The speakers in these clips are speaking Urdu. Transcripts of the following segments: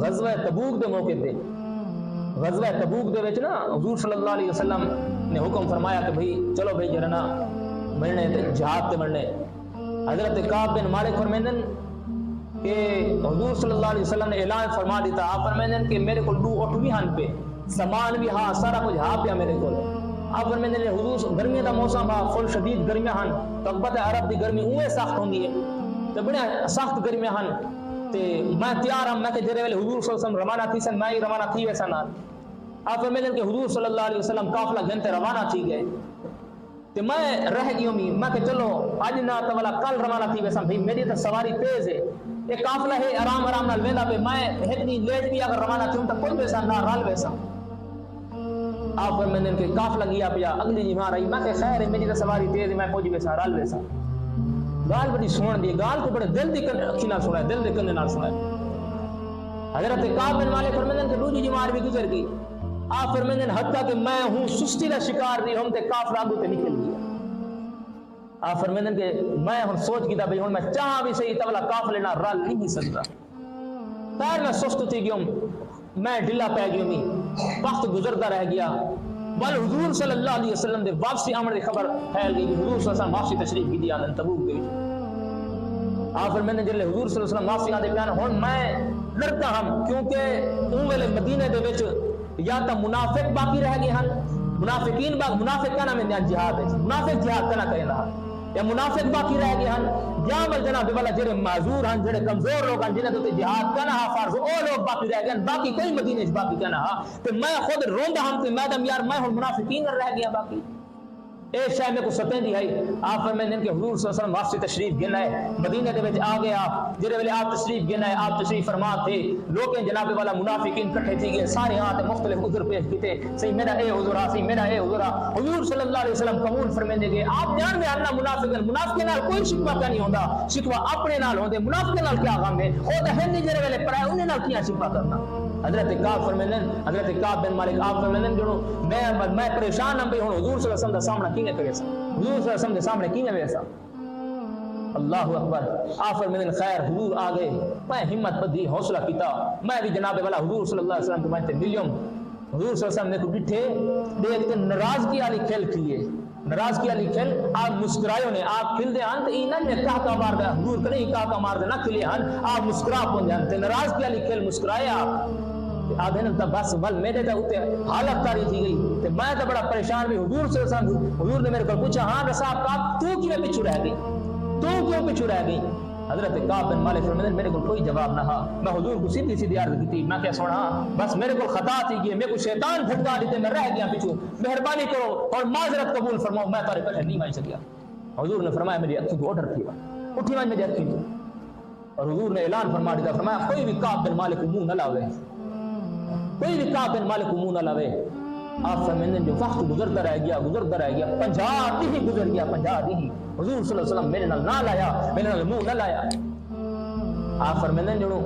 غزوہ تبوک دے موقع تے غزوہ تبوک دے وچ نا حضور صلی اللہ علیہ وسلم نے حکم فرمایا کہ بھئی چلو بھئی جرنا مرنے تے جہاد تے مرنے. حضرت کعب بن مالک فرمائندن کہ حضور صلی اللہ علیہ وسلم نے اعلان فرما دیتا. آپ فرمائندن کہ میرے کو 2 اٹھ بھی ہن پہ سامان بھی ہاں سارا کچھ ہاں پیا میرے کو. آپ فرمائندن حضور گرمی دا موسم ہاں فل شدید گرمیاں ہن. تقبت عرب دی گرمی اوے سخت ہوندی ہے تے بڑے سخت گرمیاں ہن تے میں تیار ہوں. میں کہ جڑے ویلے حضور صلی اللہ علیہ وسلم روانہ تھی سن میں ہی روانہ تھی ویسا نال. آپ فرمائندن کہ حضور صلی اللہ علیہ وسلم قافلہ گھنٹے روانہ تھی گئے تے میں رہ گئی میں کہ چلو اج نہ تو والا کل روانہ تھی ویسا. بھئی میری تو سواری تیز ہے یہ قافلہ ہے آرام آرام نال ویندا پہ میں اتنی لیٹ بھی اگر روانہ تھوں تو کوئی ویسا نہ رال ویسا. آپ فرمائندن کہ قافلہ گیا پیا اگلی جی مار آئی. میں کہ خیر ہے میری تو سواری تیز ہے میں پہنچ ویسا رال ویسا. گال بڑی سنن دی گال کو بڑے دل دی اکھی نال سنا دل دے کنے نال سنا. حضرت کعب بن مالک فرمائندن کہ دوسری جماعت بھی گزر گئی. آپ فرمائندن حتیٰ کہ میں ہوں سستی کا شکار نہیں ہوں تے قافلہ آگے تے نکل گیا. آپ فرمائندن کہ میں ہوں سوچ گیا بھئی ہوں میں چاہاں بھی صحیح تبلا قافلے نہ رل نہیں سکتا. پیر میں سست تھی گیا میں ڈھلا پہ گیا وقت گزرتا رہ گیا. بل حضور صلی اللہ علیہ وسلم دے واپسی آمد کی خبر پھیل گئی. حضور صلی اللہ علیہ وسلم واپسی تشریف کی دی آدن تبوک دے. آپ فرمائندن جلے حضور صلی اللہ علیہ وسلم واپسی آدھے پیان ہون میں لڑتا ہم کیونکہ اون ویلے مدینے دے وچ یا تو منافق باقی رہ گئے ہن. منافقین منافق کا نام ہے جہاد ہے. منافق جہاد کا نہ کرے نہ یا منافق باقی رہ گئے ہن یا مل جناب والا جڑے معذور ہن جڑے کمزور لوگ ہن جنہاں تے جہاد کرنا فرض او لوگ باقی رہ گئے. باقی کوئی مدینے وچ باقی کرنا تے میں خود روندا ہم تے میدم یار میں ہن منافقین رہ گیا باقی اے شے میں کو ستیں دی ہے. آپ فرمائندن کہ حضور صلی اللہ علیہ وسلم واپسی تشریف گنا ہے مدینے دے وچ آ گئے. آپ جڑے ویلے آپ تشریف گنا ہے آپ تشریف فرما تھے لوگ جناب والا منافقین اکٹھے تھی گئے سارے ہاں تے مختلف عذر پیش کیتے. صحیح میرا اے حضور صحیح میرا اے حضور. حضور صلی اللہ علیہ وسلم قبول فرمیندے گئے. آپ جان میں اللہ منافق نال کوئی شکوہ کا نہیں ہوندا. شکوہ اپنے نال ہوندے منافق نال کیا غم ہے. او تے ہن جڑے ویلے پرائے انہاں نال کیا شکوہ کرنا. حضرت کعب فرمائندن حضرت کعب بن مالک آپ فرمائندن جڑو میں پریشان ہم بھی ہن حضور صلی اللہ علیہ وسلم دا سامنا کیویں کرے سا. حضور صلی اللہ علیہ وسلم کے سامنے کیویں ویسا. اللہ اکبر. آپ فرمائندن خیر حضور آ گئے. میں ہمت بدھی حوصلہ کیتا میں بھی جناب والا حضور صلی اللہ علیہ وسلم کے میں ملیوں. حضور صلی اللہ علیہ وسلم نے کو ڈٹھے دیکھتے ناراضگی والی کھیل کھلیے. ناراضگی والی کھیل آپ مسکرائے نے آپ کھل دے ہن تے اینا نے کہا مار دے حضور کنے کہا مار دے نہ کھلے ہن آپ مسکرا پون جان تے ناراضگی والی کھیل مسکرائے آپ آدھے نا بس ول میرے تے اوتے حالت تاری تھی گئی تے میں تے بڑا پریشان بھی. حضور صلی اللہ علیہ وسلم حضور نے میرے کو پوچھا ہاں رسا کعب تو کیوں پیچھے رہ گئی تو کیوں پیچھے رہ گئی. حضرت کعب بن مالک فرمائندن میرے کو کوئی جواب نہ. میں حضور کو سیدھی سیدھی عرض کی تھی میں کیا سنا بس میرے کو خطا تھی کہ میرے کو شیطان جھٹکا دیتے میں رہ گیا پیچھے مہربانی کرو اور معذرت قبول فرماؤ میں تارے پیچھے نہیں مان سکیا. حضور نے فرمایا میری اکھی کو آرڈر تھی اٹھی میں میری اکھی اور حضور نے اعلان فرما دیا فرمایا کوئی بھی کعب بن مالک منہ نہ لاوے کوئی بھی کعب بن مالک منہ نہ لاوے. آپ فرمائندن جو وقت گزرتا رہ گیا 50 دن ہی گزر گیا 50 دن ہی حضور صلی اللہ علیہ وسلم میرے نال نہ لایا میرے نال منہ نہ لایا. آپ فرمائندن جو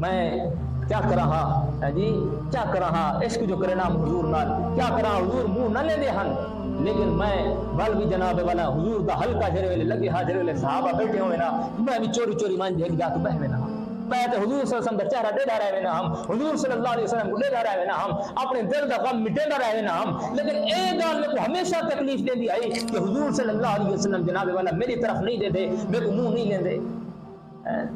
میں کیا کرا ہاں جی کیا کرا ہاں عشق جو کرے نام حضور نال کیا کرا حضور منہ نہ لے دے ہن لیکن میں ول بھی جناب والا حضور دا ہلکا جڑے ویلے لگے ہاں جڑے ویلے صحابہ بیٹھے ہوئے نا میں بھی چوری چوری مان جے جا تو بہوے نا پہ تے حضور صلی اللہ علیہ وسلم دا چہرہ ڈیڑھا رہے نا ہم حضور صلی اللہ علیہ وسلم کو ڈیڑھا رہے نا ہم اپنے دل دا غم مٹیندا رہے نا ہم. لیکن اے گل میں کو ہمیشہ تکلیف دیندی آئی کہ حضور صلی اللہ علیہ وسلم جناب والا میری طرف نہیں دے دے میرے کو منہ نہیں لیندے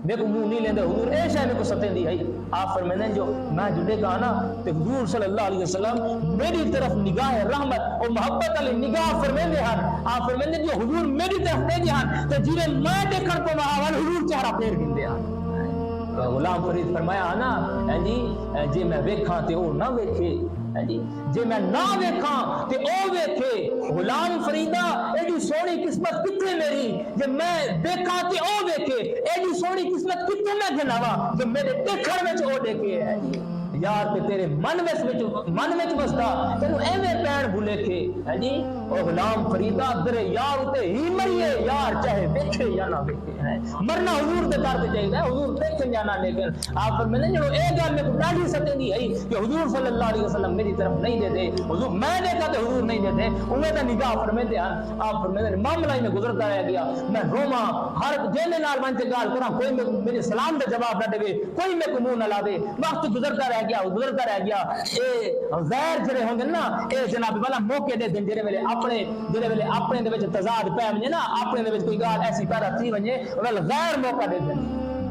میرے کو منہ نہیں لیندے حضور اے شے میں کو ستیندی آئی. آپ فرمائندن جو میں جڑے گا نا تے حضور صلی اللہ علیہ وسلم میری طرف نگاہ رحمت اور محبت علی نگاہ فرمیندے ہن. آپ فرمیندن جو حضور میری طرف دے ہن تے جویں میں دیکھن کو وہاں حضور چہرہ پھیر گندے ہن. غلام فرید فرمایا نا جی میں ویکھاں تے او نہ ویکھے جی میں نہ ویکھاں تے او ویکھے. غلام فریدا ایڈی سونی قسمت کتنے میری جے میں دیکھاں تے او ویکھے ایڈی سونی قسمت کتنے میں گھناوا کہ میرے دیکھن وچ او دیکھے ہے. یار تے تیرے من وچ بسدا تینوں ایویں پین بھولے کے ہے جی او غلام فریدا در یار تے ہی مریے یار چاہے دیکھے یا نہ دیکھے ہے مرنا حضور دے در تے چاہیے حضور دیکھے یا نہ لیکن آپ فرماتے ہیں جو اے گل میں کو ڈاڈی ستیندی ہے کہ حضور صلی اللہ علیہ وسلم میری طرف نہیں دے دے حضور میں دیکھا تے حضور نہیں دے دے اوے دا نگاہ فرماتے ہیں آپ فرماتے ہیں معاملہ میں گزرتا رہ گیا میں روما ہر جینے نال من تے گل کراں کوئی میرے سلام دا جواب نہ دے کوئی میں کو منہ نہ لا دے وقت گزرتا رہ گیا اے غیر جڑے ہوندے نا اے جناب والا موقع دے دن جڑے ویلے اپنے دے وچ تضاد پے ونجے نا اپنے دے وچ کوئی گال ایسی پیدا تھی ونجے ول غیر موقع دے دن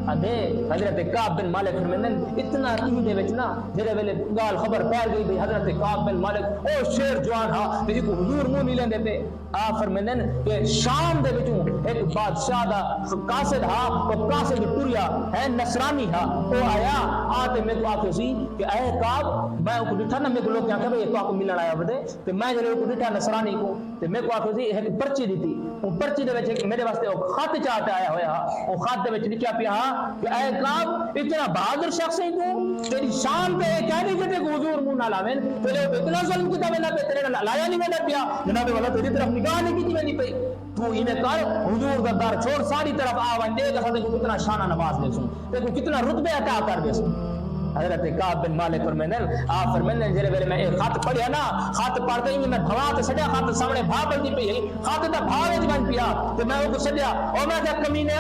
ادے حضرت کعب بن مالک فرماندے اتنا این دے وچ نا جڑے ویلے گال خبر پھیل گئی بھئی حضرت کعب بن مالک او شیر جوان ہا تے کو حضور منہ نہیں لیندے پے آپ فرماندے کہ شام دے وچوں ایک بادشاہ دا قاصد ہا او قاصد ٹریا ہے نصرانی ہا او آیا آتے میں کو آکھے سی کہ اے کعب میں کو ڈٹھا نا میں کو لوگ کہا بھئی تو کو ملن آیا ودے تے میں جڑے کو ڈٹھا نصرانی کو تے میں کو آکھے سی ایک پرچی دتی او پرچی دے وچ میرے واسطے او خط چاہتا آیا ہویا او خط دے وچ لکھیا پیا کہ اے کعب اتنا بہادر شخص ہے تو تیری شان پہ کہنے کہ تے حضور منہ نہ لاویں تیرے اتنا ظلم کیتا میں نہ تیرے لایا نہیں میں پیا جناب والا تیری طرف نگاہ نہیں کی نہیں پئی تو انہیں کر حضور دا در چھوڑ ساری طرف آوان دے کہ کو کتنا شانہ نواز دے سوں تے کو کتنا رتبے عطا کر دے سوں حضرت کعب بن مالک فرماندے آپ فرماندے جڑے ویلے میں خط پڑھیا نا خط پڑھتے ہی میں بھوا تے سڑیا خط سامنے بھا بلدی پئی خط دا بھا وچ بن پیا تے میں او کو سڑیا او میں تے کمینے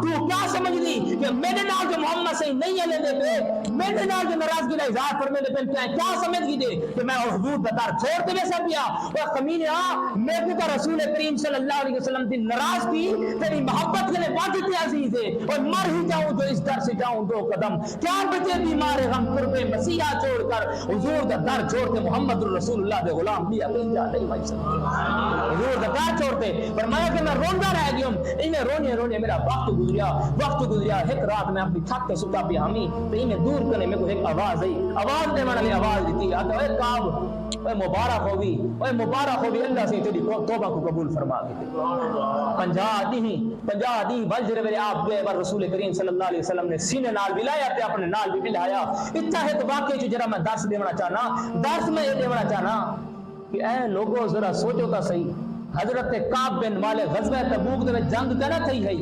تو کیا سمجھدی کہ میرے نال جو محمد سے نہیں لے دے پے میرے نال جو ناراضگی دا اظہار فرماندے پے کیا سمجھ گئی دے کہ میں حضور دا در چھوڑ تے ویسا پیا او کمینے میں کو تے رسول کریم صلی اللہ علیہ وسلم دی ناراضگی تیری محبت کے لیے بات تے عزیز ہے اور مر ہی جاؤں جو اس در سے جاؤں دو قدم کیا بچے بیمار غم قرب مسیح چھوڑ کر حضور دا در چھوڑ کے محمد رسول اللہ دے غلام بھی اپنے جا نہیں بھائی صاحب حضور دا در چھوڑتے فرمایا کہ میں روندا رہ گیا انہیں رونے میرا وقت گزریا ایک رات میں اپنی تھک کے ستا پیا ہمیں تو انہیں دور کرنے میں کو ایک آواز آئی آواز دے والی آواز دیتی آتا اے کعب اے مبارک ہوگی اللہ سے تیری توبہ کو قبول فرما کے 50 دی وجر میرے آپ گئے بار رسول کریم صلی اللہ علیہ وسلم نے سینے نال بھی لایا تے اپنے نال بھی لایا اتنا ہے تو واقعی جو جرا میں درس دیونا چاہنا کہ اے لوگوں ذرا سوچو تا صحیح حضرت کعب بن مالک غزوہ تبوک دے جنگ کرنا تھی ہے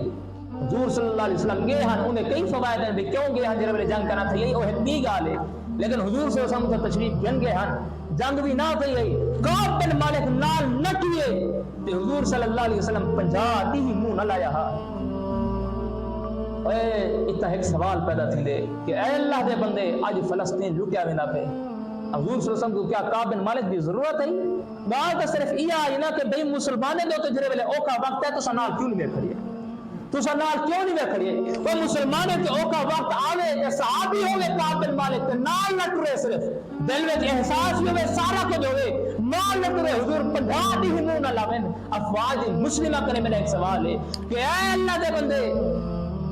حضور صلی اللہ علیہ وسلم گئے ہن انہیں کئی فوائد ہیں بھی کیوں گئے ہن جرا جنگ کرنا تھی ہے وہ ہے گال ہے لیکن حضور صلی اللہ علیہ وسلم کا تشریف گن گئے ہن جنگ بھی نہ تھی ہے کعب بن مالک نال نہ کیے تے حضور صلی اللہ علیہ وسلم 50 دی منہ نہ لایا ہا اتنا ایک سوال پیدا تھی دے کہ اے اللہ دے بندے آج فلسطین لٹیا وینا پہ حضور صلی اللہ علیہ وسلم کو کیا کعب بن مالک دی ضرورت ہے بات صرف یہ آئی نا کہ بھئی مسلمانے دے تو جرے ویلے اوکا وقت ہے تو سنال کیوں نہیں کھڑیے وہ مسلمانے کے اوکا وقت آوے کہ صحابی ہوئے کعب بن مالک تے نال نہ ٹرے صرف دل وچ احساس ہوئے سارا کچھ ہوئے نال نہ ٹرے حضور 50 دی منہ نہ لاویں افواج مسلمہ کرے میرا ایک سوال ہے کہ اے اللہ دے بندے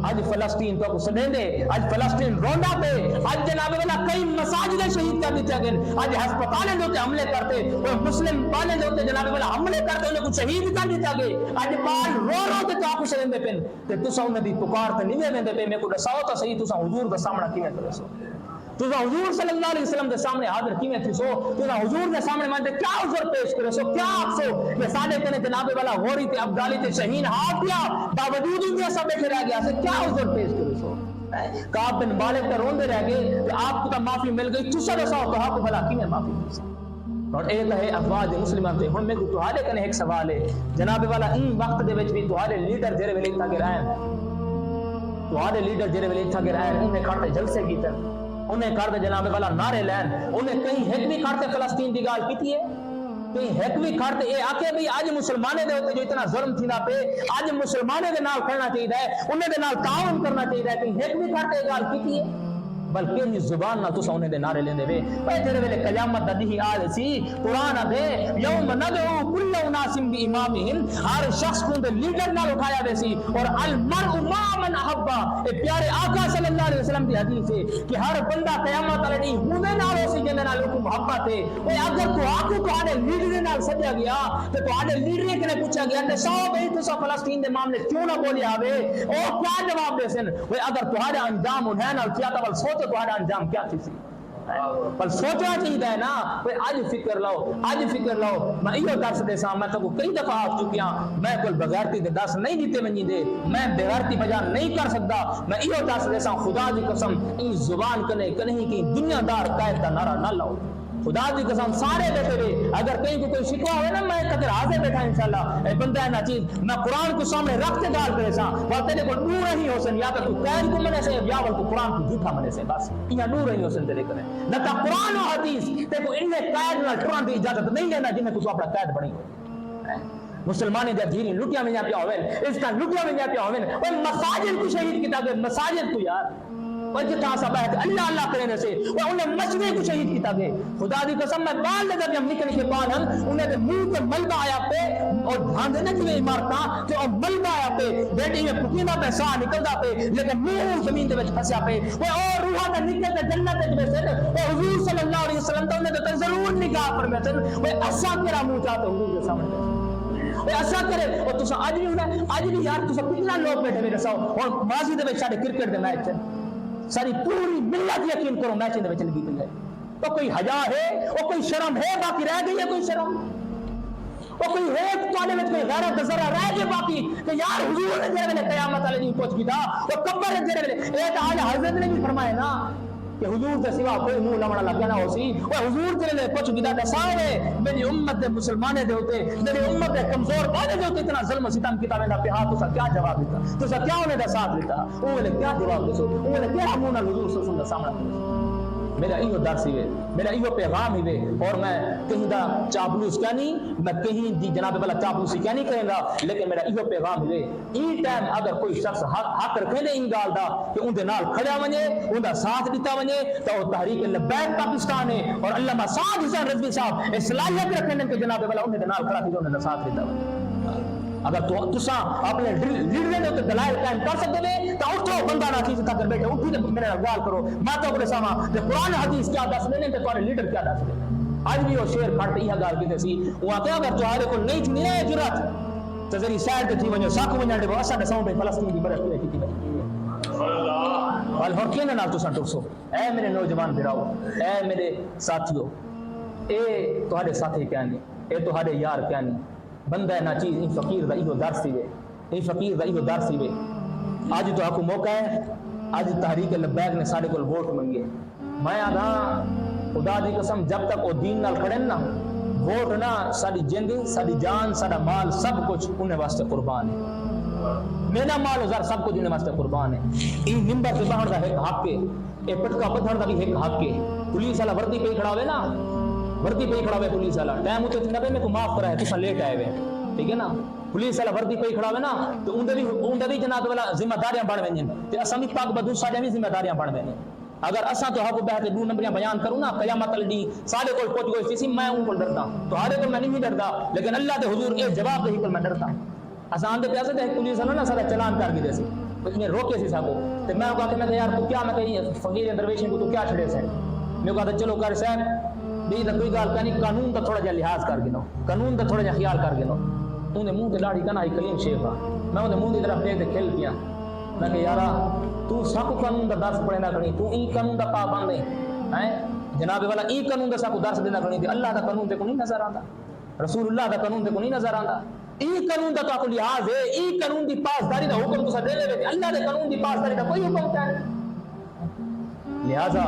آج فلسطین تو سنیں دے آج فلسطین روندا پہ آج جناب والا کئی مساجد شہید کر دیتے گئے آج ہسپتالیں جو حملے کرتے اور مسلم پانے جو جناب والا حملے کرتے انہیں کو شہید کر دیتا گئے آج بال رو تے تو آپ سنیں دے پن تے تسا انہیں دی پکار تے نہیں دے پہ میں کو دساؤ تا صحیح تسا حضور دا سامنا کیویں کرے سو تسا حضور صلی اللہ علیہ وسلم دے سامنے حاضر کیویں تھی سو تسا حضور دے سامنے مانتے کیا عذر پیش کرے سو کیا آپ سو کہ ساڈے کنے جناب والا غوری تے ابدالی تے شہین ہاتھ دیا باوجود ان سب بیٹھے رہ گیا سے کیا عذر پیش کرے سو کعب بن مالک تے روندے رہ گئے کہ آپ کو تا معافی مل گئی تسا دساؤ تو آپ کو بھلا کیویں معافی مل سکتی اور اے ہے افواج مسلمان تے ہن میں کو تہاڈے کنے ایک سوال ہے جناب والا ان وقت دے وچ بھی تہاڈے لیڈر جڑے ویلے تھا کہ رہن تہاڈے لیڈر جڑے ویلے تھا کہ رہن انہیں کھڑے جلسے کیتے انہیں کر دے جناب والا نعرے لین انہیں کہیں ایک بھی کھڑتے فلسطین دی گال کیتی ہے کہیں ایک بھی کھڑتے اے آکے بھی آج مسلمانے دے ہوتے جو اتنا ظلم تھی نہ پہ آج مسلمانے دے نال کھڑنا چاہیے ہے انہیں دے نال تعاون کرنا چاہیے ہے کہیں ایک بھی کھڑتے گال کیتی ہے بلکہ یہ زبان نہ تسا انہیں دے نعرے لیندے وے اے جڑے ویلے قیامت دی آل سی قرآن دے یوم ندعو کل اناس بامامہم ہر شخص کو دے لیڈر نال اٹھایا دے سی اور المرء ما من احبا اے پیارے آقا صلی اللہ علیہ وسلم دی حدیث ہے کہ ہر بندہ قیامت والے دن ہوندے نال ہو سی جے نال کو محبت ہے اے اگر تو آکو تواڈے لیڈر نال سجا گیا تے تواڈے لیڈر کنے پوچھا گیا تے سو بھئی تسا فلسطین دے معاملے کیوں نہ بولیا آوے او کیا جواب دے سن اے اگر تواڈا انجام ہے نال کیا تا سوچ تہاڈا انجام کیا تھی سی پر سوچنا چاہیے نا بھئی آج فکر لاؤ میں ایو درس دے سا میں تو کئی دفعہ آ چکی ہوں میں کوئی بغیرتی دے درس نہیں دیتے ونجی دے میں بغیرتی بیان نہیں کر سکتا میں ایو درس دے سا خدا دی قسم این زبان کنے کہیں کی دنیا دار قائد کا نعرہ نہ لاؤ خدا دی قسم سارے بیٹھے ہوئے اگر کہیں کو کوئی شکوا ہوئے نا میں قدر حاضر بیٹھا انشاءاللہ اے بندہ ہے نا چیز میں قرآن کو سامنے رکھ کے گال کرے سا اور تیرے کو نور نہیں ہو سن یا تو قید کو منے سے یا تو قرآن کو جھوٹا منے سے بس یہ نور نہیں ہو سن تیرے کرے نہ تا قرآن و حدیث تے کو انہیں قید نہ قرآن دی اجازت نہیں لینا جن میں تو اپنا قید بنی مسلمانے دے دھیری لٹیا میں جا پیا ہوئے اس کا لٹیا میں جا پیا ہوئے اور مساجد کو شہید کیتا گئے مساجد کو یار وجتا سا بیٹھ اللہ اللہ کرنے سے وہ انہیں مسجدے کو شہید کیتا گئے خدا دی قسم میں بال لے جب نکلنے کے بعد ہم انہیں دے منہ پہ ملبہ آیا پہ اور دھان دینے کے عمارتاں کہ اور ملبہ آیا پہ بیٹی میں پکینہ پہ سا نکلدا پہ لیکن منہ زمین دے وچ پھسیا پہ وہ اور روحاں تے نکل تے جنت وچ ویسے وہ حضور صلی اللہ علیہ وسلم تے انہیں تے ضرور نگاہ فرماتے وہ اسا تیرا منہ چاہتے حضور کے سامنے ایسا کرے اور تسا اج بھی ہونا اج بھی یار تسا کتنا لوگ بیٹھے میرے سو اور ماضی دے وچ ساڈے کرکٹ دے میچ ساری پوری ملت یقین کرو میچ دے وچ لگی پئی ہے تو کوئی حیا ہے او کوئی شرم ہے باقی رہ گئی ہے کوئی شرم او کوئی ہے تواڈے وچ کوئی غیرت ذرا رہ گئی باقی کہ یار حضور نے جڑے ویلے قیامت والے دن پہنچ گیا تو قبر دے جڑے ویلے اے تے آج حضرت نے بھی فرمایا نا کہ حضور دے سوا کوئی منہ لمڑا لگا نہ ہو سی او حضور دے لے پہنچ گیا تے سارے میری امت دے مسلمانے دے ہوتے میری امت دے کمزور بانے دے ہوتے اتنا ظلم و ستم کیتا ویندا پہ ہاں تسا کیا جواب دیتا تسا کیا انہیں دا ساتھ لیتا او نے کیا جواب دیسو او نے کیا منہ نال حضور صلی اللہ علیہ وسلم دا سامنا کرو میرا ایو درس ہے میرا ایو پیغام ہے اور میں کہیں دا چاپلوس کیا نہیں میں کہیں دی جناب والا چاپلوسی کیا نہیں کہیں گا لیکن میرا ایو پیغام ہے این ٹائم اگر کوئی شخص حق رکھے دے ان گال دا کہ ان دے نال کھڑا ونجے ان دا ساتھ دیتا ونجے تو تحریک لبیک پاکستان ہے اور علامہ سعد حسین رضوی صاحب صلاحیت رکھے دے کہ جناب والا ان دے نال کھڑا کی ان دا ساتھ دیتا ونجے اگر تو تسا اپنے لیڈر نے دلائل قائم کر سکتے ہیں تو اٹھو بندہ نہ چیز کر بیٹھے اٹھی تے میرے سوال کرو میں تو اپنے سامنے تے قرآن حدیث کیا دس دینے تے تمہارے لیڈر کیا دس دے اج بھی وہ شعر کھڑ تے یہ گل کیتے سی وہ کہ اگر تمہارے کو نہیں تھی نہ جرات تے ذری سائڈ تے تھی ونجو ساکو ونجا دے اسا دے ساؤنڈ فلسطین دی برش پہ کیتی اللہ وال ہور کینے نال تساں ٹرسو اے میرے نوجوان بھراؤ اے میرے ساتھیو اے تہاڈے ساتھی کہندے اے تہاڈے یار کہندے بندہ نا چیز ان فقیر دا ایو درس سی وے ان فقیر دا ایو درس سی وے اج تو آپ کو موقع ہے اج تحریک لبیک نے سارے کول ووٹ منگے میں آدھا خدا دی قسم جب تک وہ دین نال کھڑے نا ووٹ نا ساری جند ساری جان سارا مال سب کچھ انہیں واسطے قربان ہے میرا مال و زر سب کچھ انہیں واسطے قربان ہے این ممبر سے باہر دا ایک حق ہے اے پٹکا پتھر دا بھی ایک حق ہے پولیس والا وردی پہ کھڑا ہوئے نا وردی پہ کھڑا ہوئے پولیس والا ٹائم ہوتے نبے میں کو معاف کرا ہے تسا لیٹ آئے ہوئے ٹھیک ہے نا پولیس والا وردی پہ کھڑا ہوئے نا تو اندر بھی جناب والا ذمہ داریاں بڑھ وینجن تے اساں بھی پاک بدو ساڈے بھی ذمہ داریاں بڑھ وینجن اگر اساں تو حق بیٹھ دو نمبریاں بیان کروں نا قیامت والے دن سارے کول پہنچ گئی سی میں ان کو ڈرتا تو ہارے کو میں نہیں ڈرتا لیکن اللہ دے حضور اے جواب دے کو میں ڈرتا اساں دے پیاسے تے پولیس والا نا سارا چلان کر کے دے سی میں روکے سی ساکو تے میں کہا کہ میں یار تو کیا میں کہ فقیر درویش کو تو کیا چھڑے سے میں کہا چلو کر صاحب بھی کوئی گل نہیں قانون کا تھوڑا جہا لحاظ کر گنو قانون کا تھوڑا جہا خیال کر گنو انہیں منہ تے لاڑی کنا کلیم شیخ میں انہیں منہ کی طرف دیکھ کے کھیل پیا میں کہ یارا تو سب قانون کا درس پڑھے نہ کھڑی تو این قانون کا پابند ہے جناب والا این قانون کا سب درس دینا کھڑی اللہ کا قانون تے کو نہیں نظر آتا رسول اللہ کا قانون تے کو نہیں نظر آتا این قانون کا تو لحاظ ہے این قانون کی پاسداری کا حکم تو دے لے اللہ کے قانون کی پاسداری کا کوئی حکم کیا ہے لہذا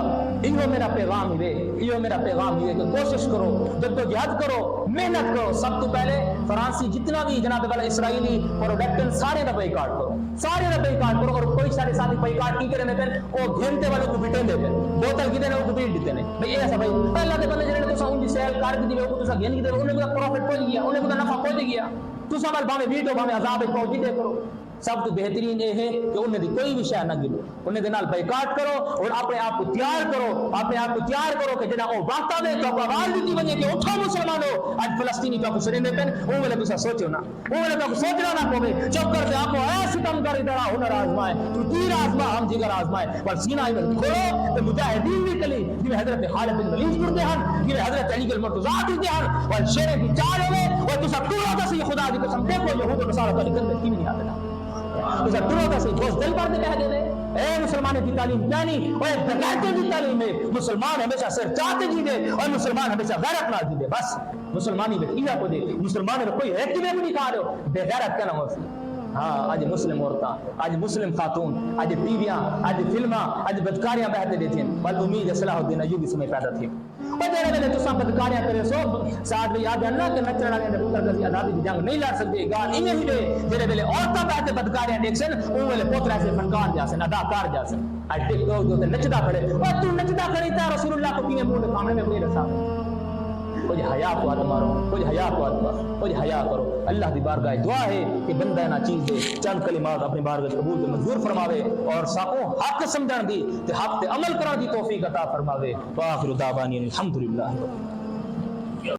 یہ میرا پیغام ہے یہ میرا پیغام ہے کہ کوشش کرو جدوجہد کرو محنت کرو سب تو پہلے فرانسی جتنا بھی جناب والا اسرائیلی پروڈکٹن سارے کا بائیکاٹ کرو اور کوئی سارے ساتھی بائیکاٹ کی کرنے پھر وہ گھنٹے والوں کو بٹیں دے پھر بوتل کی دینے وہ کو بیٹ دیتے ہیں بھئی ایسا بھائی اللہ کے بندے جنہیں تو سا ان کی سیل کار کی دیوے وہ کو تو سا گھن کی دیوے انہیں کو پروفٹ پہنچ گیا انہیں کو تو نفع پہنچ گیا تو سا مال باہمیں بیٹو باہمیں عذاب پہنچی دے کرو سب تو بہترین یہ ہے کہ انہیں دی کوئی بھی شے نہ گلو انہیں دے نال بائیکاٹ کرو اور اپنے آپ کو تیار کرو کہ جنہاں وہ وقت آوے تو آپ آواز دیتی بنیے کہ اٹھو مسلمانوں آج فلسطینی تو آپ کو سرندے پہن وہ والے تو سوچو نا وہ والے تو سوچنا نہ پوے چپ کر دے آپ کو اے ستم کر ادھر ہنر آزمائے تو تیر آزما ہم جگر آزمائے پر سینہ ادھر کھولو تو مجاہدین بھی کلی جنہیں حضرت خالد بن ولید کرتے ہیں جنہیں حضرت علی المرتضیٰ کرتے ہیں اور شیرے کی چال ہوئے اور تو سب ٹورا تھا سی خدا دی قسم دیکھو یہود و نصارہ کا لکھن میں کی نہیں آتے نا تو سب ٹورا تھا سی دوست دل پر دے کہہ دے اے مسلمان کی تعلیم کیا نہیں اور بغیرتوں کی تعلیم ہے مسلمان ہمیشہ سر چاہتے جی دے اور مسلمان ہمیشہ غیرت نہ جی دے بس مسلمانی میں کیا کو دے مسلمان نے کوئی ایک میں نہیں کھا رہے ہو بے غیرت کیا نہ ہو ہاں آج مسلم عورتاں آج مسلم خاتون آج بیویاں آج فلماں آج بدکاریاں بہتے دیتی ہیں بل امید صلاح الدین ایوبی سمے پیدا تھی اور جڑے ویلے تساں بدکاریاں کرے سو ساتھ میں یاد ہے نا کہ نچن والے نے پتر دی آزادی دی جنگ نہیں لڑ سکتے گال انہیں ہی دے جڑے ویلے عورتاں بہتے بدکاریاں دیکھ سن او ویلے پوترا سے فنکار جا سن اداکار جا سن آج ٹک ٹاک جو تے نچدا کھڑے اور تو نچدا کھڑی تا رسول اللہ کو کینے منہ سامنے میں کوئی رسا کچھ حیا کو ہاتھ مارو کچھ حیا کو ہاتھ مارو کچھ حیا کرو اللہ کی بارگاہ دعا ہے کہ بندہ نہ چیز دے چند کلمات اپنی بارگاہ قبول کے منظور فرماوے اور ساکوں حق سمجھن دی تے حق تے عمل کرن دی توفیق عطا فرماوے واخر دعوانا الحمدللہ